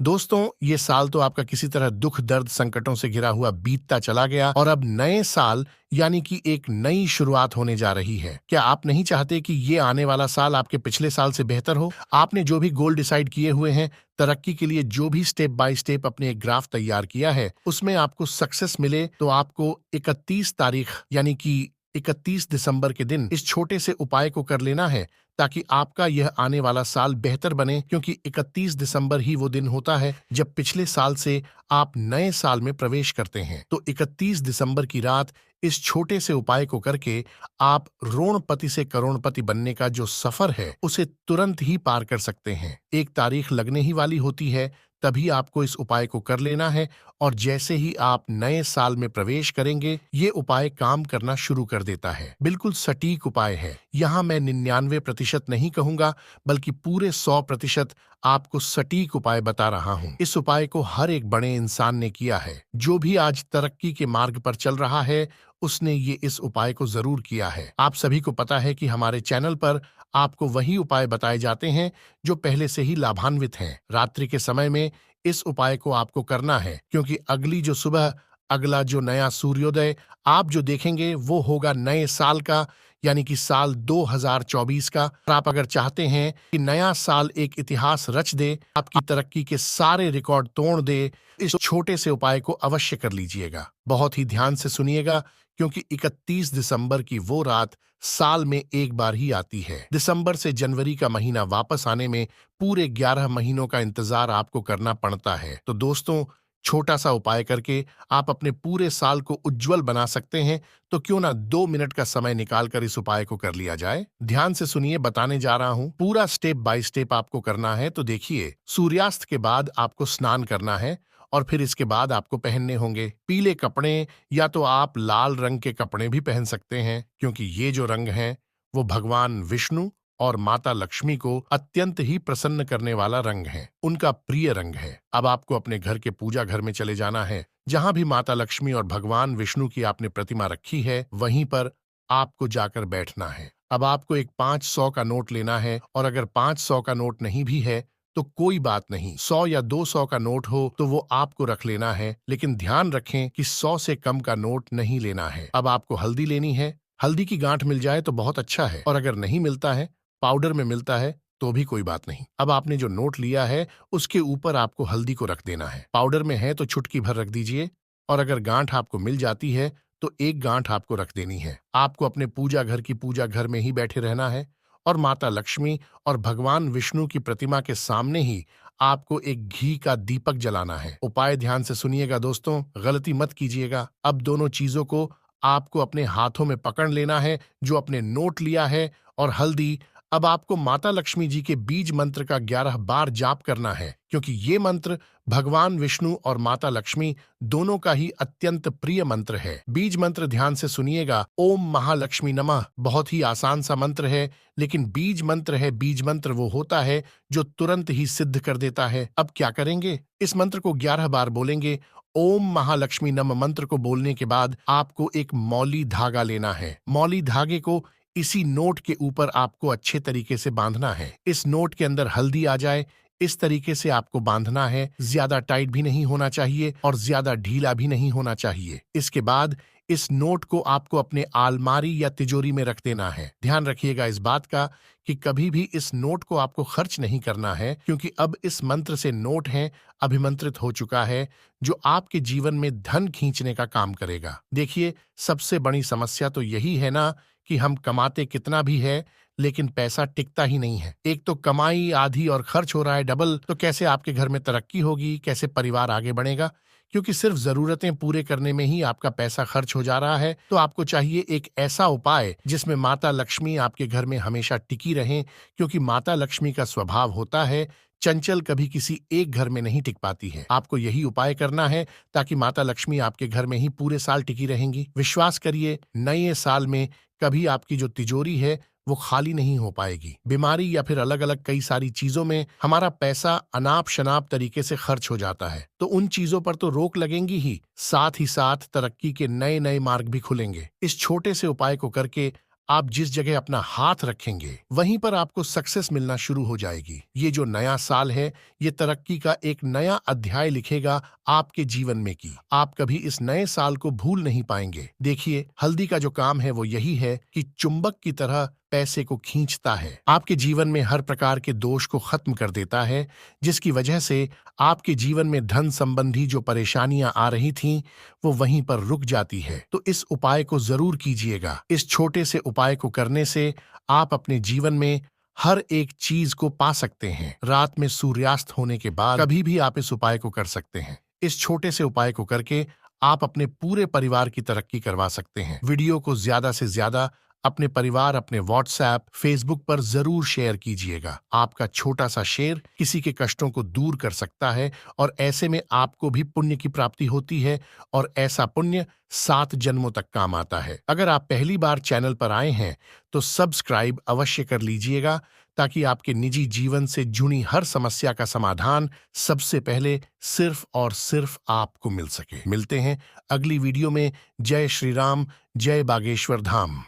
दोस्तों, ये साल तो आपका किसी तरह दुख दर्द संकटों से घिरा हुआ बीतता चला गया और अब नए साल यानी कि एक नई शुरुआत होने जा रही है। क्या आप नहीं चाहते कि ये आने वाला साल आपके पिछले साल से बेहतर हो? आपने जो भी गोल डिसाइड किए हुए हैं, तरक्की के लिए जो भी स्टेप बाय स्टेप अपने एक ग्राफ तैयार किया है, उसमें आपको सक्सेस मिले तो आपको 31 तारीख यानी कि 31 दिसंबर के दिन इस छोटे से उपाय को कर लेना है ताकि आपका यह आने वाला साल बेहतर बने, क्योंकि 31 दिसंबर ही वो दिन होता है जब पिछले साल से आप नए साल में प्रवेश करते हैं। तो 31 दिसंबर की रात इस छोटे से उपाय को करके आप रोड़पति से करोड़पति बनने का जो सफर है उसे तुरंत ही पार कर सकते हैं। एक तारीख लगने ही वाली होती है, तभी आपको इस उपाय को कर लेना है और जैसे ही आप नए साल में प्रवेश करेंगे ये उपाय काम करना शुरू कर देता है। बिल्कुल सटीक उपाय है। यहाँ मैं 99% नहीं कहूंगा, बल्कि पूरे 100% आपको सटीक उपाय बता रहा हूँ। इस उपाय को हर एक बड़े इंसान ने किया है। जो भी आज तरक्की के मार्ग पर चल रहा है उसने ये इस उपाय को जरूर किया है। आप सभी को पता है कि हमारे चैनल पर आपको वही उपाय बताए जाते हैं जो पहले से ही लाभान्वित हैं। रात्रि के समय में इस उपाय को आपको करना है, क्योंकि अगली जो सुबह अगला जो नया सूर्योदय आप जो देखेंगे वो होगा नए साल का, यानी कि साल 2024 का। और आप अगर चाहते हैं कि नया साल एक इतिहास रच दे, आपकी तरक्की के सारे रिकॉर्ड तोड़ दे, इस छोटे से उपाय को अवश्य कर लीजिएगा। बहुत ही ध्यान से सुनिएगा, क्योंकि 31 दिसंबर की वो रात साल में एक बार ही आती है। दिसंबर से जनवरी का महीना वापस आने में पूरे 11 महीनों का इंतजार आपको करना पड़ता है। तो दोस्तों, छोटा सा उपाय करके आप अपने पूरे साल को उज्जवल बना सकते हैं। तो क्यों ना 2 मिनट का समय निकालकर इस उपाय को कर लिया जाए। ध्यान से सुनिए, बताने जा रहा हूँ। पूरा स्टेप बाय स्टेप आपको करना है। तो देखिए, सूर्यास्त के बाद आपको स्नान करना है और फिर इसके बाद आपको पहनने होंगे पीले कपड़े, या तो आप लाल रंग के कपड़े भी पहन सकते हैं, क्योंकि ये जो रंग हैं वो भगवान विष्णु और माता लक्ष्मी को अत्यंत ही प्रसन्न करने वाला रंग है, उनका प्रिय रंग है। अब आपको अपने घर के पूजा घर में चले जाना है। जहां भी माता लक्ष्मी और भगवान विष्णु की आपने प्रतिमा रखी है वहीं पर आपको जाकर बैठना है। अब आपको एक 500 का नोट लेना है, और अगर 500 का नोट नहीं भी है तो कोई बात नहीं, 100 या 200 का नोट हो तो वो आपको रख लेना है, लेकिन ध्यान रखें कि 100 से कम का नोट नहीं लेना है। अब आपको हल्दी लेनी है। हल्दी की गांठ मिल जाए तो बहुत अच्छा है, और अगर नहीं मिलता है, पाउडर में मिलता है, तो भी कोई बात नहीं। अब आपने जो नोट लिया है उसके ऊपर आपको हल्दी को रख देना है। पाउडर में है तो चुटकी भर रख दीजिए, और अगर गांठ आपको मिल जाती है तो एक गांठ आपको रख देनी है। आपको अपने पूजा घर की पूजा घर में ही बैठे रहना है, और माता लक्ष्मी और भगवान विष्णु की प्रतिमा के सामने ही आपको एक घी का दीपक जलाना है। उपाय ध्यान से सुनिएगा दोस्तों, गलती मत कीजिएगा। अब दोनों चीजों को आपको अपने हाथों में पकड़ लेना है, जो अपने नोट लिया है और हल्दी। अब आपको माता लक्ष्मी जी के बीज मंत्र का 11 बार जाप करना है, क्योंकि ये मंत्र भगवान विष्णु और माता लक्ष्मी दोनों का ही अत्यंत प्रिय मंत्र है। बीज मंत्र ध्यान से सुनिएगा। ओम महालक्ष्मी नमः बहुत ही आसान सा मंत्र है, लेकिन बीज मंत्र है। बीज मंत्र वो होता है जो तुरंत ही सिद्ध कर देता है। अब क्या करेंगे, इस मंत्र को 11 बार बोलेंगे। ओम महालक्ष्मी नमः मंत्र को बोलने के बाद आपको एक मौली धागा लेना है। मौली धागे को इसी नोट के ऊपर आपको अच्छे तरीके से बांधना है। इस नोट के अंदर हल्दी आ जाए, इस तरीके से आपको बांधना है। ज्यादा टाइट भी नहीं होना चाहिए और ज्यादा ढीला भी नहीं होना चाहिए। इसके बाद इस नोट को आपको अपने अलमारी या तिजोरी में रख देना है। ध्यान रखिएगा इस बात का कि कभी भी इस नोट को आपको खर्च नहीं करना है, क्योंकि अब इस मंत्र से नोट है अभिमंत्रित हो चुका है, जो आपके जीवन में धन खींचने का काम करेगा। देखिए, सबसे बड़ी समस्या तो यही है ना कि हम कमाते कितना भी है, लेकिन पैसा टिकता ही नहीं है। एक तो कमाई आधी और खर्च हो रहा है डबल, तो कैसे आपके घर में तरक्की होगी, कैसे परिवार आगे बढ़ेगा? क्योंकि सिर्फ जरूरतें पूरे करने में ही आपका पैसा खर्च हो जा रहा है। तो आपको चाहिए एक ऐसा उपाय जिसमें माता लक्ष्मी आपके घर में हमेशा टिकी रहें, क्योंकि माता लक्ष्मी का स्वभाव होता है चंचल, कभी किसी एक घर में नहीं टिक पाती है। आपको यही उपाय करना है ताकि माता लक्ष्मी आपके घर में ही पूरे साल टिकी रहेंगी। विश्वास करिए, नए साल में कभी आपकी जो तिजोरी है वो खाली नहीं हो पाएगी। बीमारी या फिर अलग अलग कई सारी चीजों में हमारा पैसा अनाप शनाप तरीके से खर्च हो जाता है, तो उन चीजों पर तो रोक लगेंगी ही साथ तरक्की के नए नए मार्ग भी खुलेंगे। इस छोटे से उपाय को करके आप जिस जगह अपना हाथ रखेंगे वहीं पर आपको सक्सेस मिलना शुरू हो जाएगी। ये जो नया साल है, ये तरक्की का एक नया अध्याय लिखेगा आपके जीवन में की आप कभी इस नए साल को भूल नहीं पाएंगे। देखिए, हल्दी का जो काम है वो यही है कि चुंबक की तरह पैसे को खींचता है, आपके जीवन में हर प्रकार के दोष को खत्म कर देता है, जिसकी वजह से आपके जीवन में धन संबंधी जो परेशानियां आ रही थीं, वो वहीं पर रुक जाती है। तो इस उपाय को जरूर कीजिएगा। इस छोटे से उपाय को करने से आप अपने जीवन में हर एक चीज को पा सकते हैं। रात में सूर्यास्त होने के बाद कभी भी आप इस उपाय को कर सकते हैं। इस छोटे से उपाय को करके आप अपने पूरे परिवार की तरक्की करवा सकते हैं। वीडियो को ज्यादा से ज्यादा अपने परिवार, अपने व्हाट्सएप, फेसबुक पर जरूर शेयर कीजिएगा। आपका छोटा सा शेयर किसी के कष्टों को दूर कर सकता है और ऐसे में आपको भी पुण्य की प्राप्ति होती है और ऐसा पुण्य 7 जन्मों तक काम आता है। अगर आप पहली बार चैनल पर आए हैं तो सब्सक्राइब अवश्य कर लीजिएगा, ताकि आपके निजी जीवन से जुड़ी हर समस्या का समाधान सबसे पहले सिर्फ और सिर्फ आपको मिल सके। मिलते हैं अगली वीडियो में। जय श्री राम, जय बागेश्वर धाम।